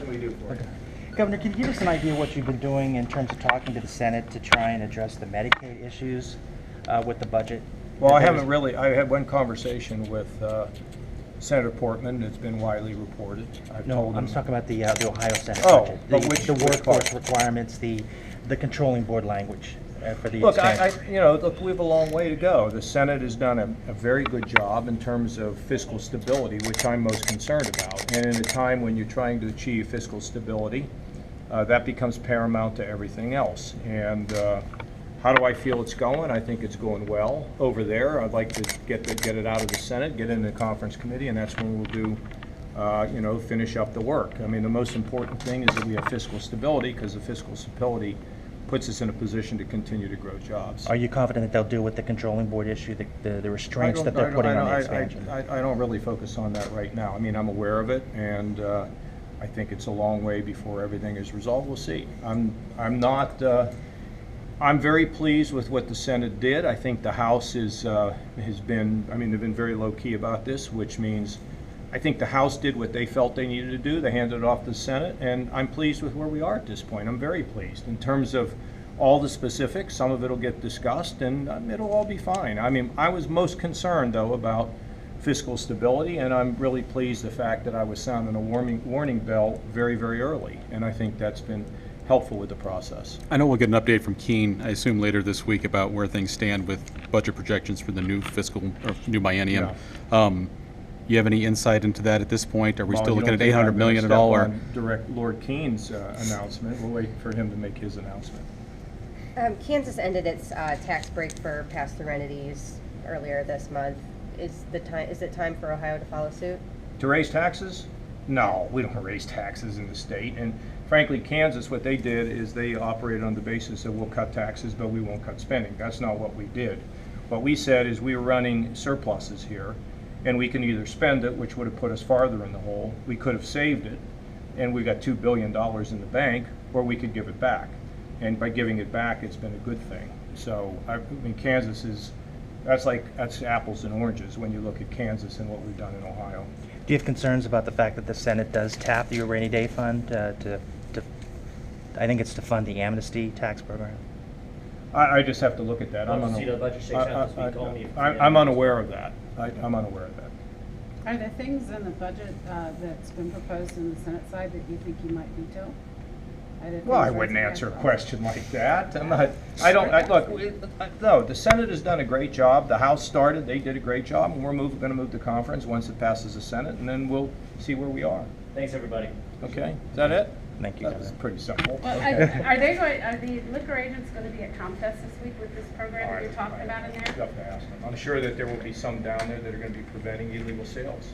can we do for you? Governor, can you give us an idea of what you've been doing in terms of talking to the Senate to try and address the Medicaid issues with the budget? Well, I haven't really. I had one conversation with Senator Portman. It's been widely reported. I've told I'm him. talking about the Ohio Senate Oh, budget. The which workforce part? requirements, the controlling board language for the Look, expansion. look, we have a long way to go. The Senate has done a very good job in terms of fiscal stability, which I'm most concerned about. And in a time when you're trying to achieve fiscal stability, that becomes paramount to everything else. And how do I feel it's going? I think it's going well over there. I'd like to get it out of the Senate, get it in the conference committee, and that's when we'll do, finish up the work. I mean, the most important thing is that we have fiscal stability, because the fiscal stability puts us in a position to continue to grow jobs. Are you confident that they'll deal with the controlling board issue, the restraints that they're putting on the expansion? I don't really focus on that right now. I mean, I'm aware of it, and I think it's a long way before everything is resolved. We'll see. I'm very pleased with what the Senate did. I think the House has been, they've been very low-key about this, which means I think the House did what they felt they needed to do. They handed it off to the Senate, and I'm pleased with where we are at this point. I'm very pleased. In terms of all the specifics, some of it will get discussed, and it'll all be fine. I mean, I was most concerned, though, about fiscal stability, and I'm really pleased the fact that I was sounding a warning bell very, very early, and I think that's been helpful with the process. I know we'll get an update from Keene, I assume later this week, about where things stand with budget projections for the new fiscal or new biennium. Yeah. You have any insight into that at this point? Are we Well, still you looking don't at think I'm 800 gonna million at step all? Or on direct Lord Keene's announcement. We'll wait for him to make his announcement. Kansas ended its tax break for pass-through entities earlier this month. Is it time for Ohio to follow suit? To raise taxes? No, we don't raise taxes in the state. And frankly, Kansas, what they did is they operated on the basis that we'll cut taxes, but we won't cut spending. That's not what we did. What we said is we were running surpluses here, and we can either spend it, which would have put us farther in the hole. We could have saved it, and we got $2 billion in the bank, or we could give it back. And by giving it back, it's been a good thing. So, Kansas is, that's apples and oranges when you look at Kansas and what we've done in Ohio. Do you have concerns about the fact that the Senate does tap the rainy day fund I think it's to fund the amnesty tax program? I just have to look at that. I'll see the budget shakes out this week. Call me. I'm unaware of that. I'm unaware of that. Are there things in the budget that's been proposed in the Senate side that you think you might veto? Well, I wouldn't answer a question like that. No, the Senate has done a great job. The House started, they did a great job, and we're going to move to conference once it passes the Senate, and then we'll see where we are. Thanks, everybody. Okay, is that it? Thank you. That was pretty simple. Well, Okay. are the liquor agents going to be at Comfest this week with this program that you're talking about in there? You'll have to ask them. I'm sure that there will be some down there that are going to be preventing illegal sales.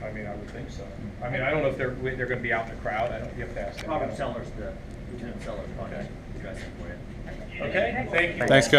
I would think so. I don't know if they're going to be out in the crowd. You have to ask them. Robert Sellers, the lieutenant Sellers, probably address it for you. Okay, thank you. thanks, Kevin.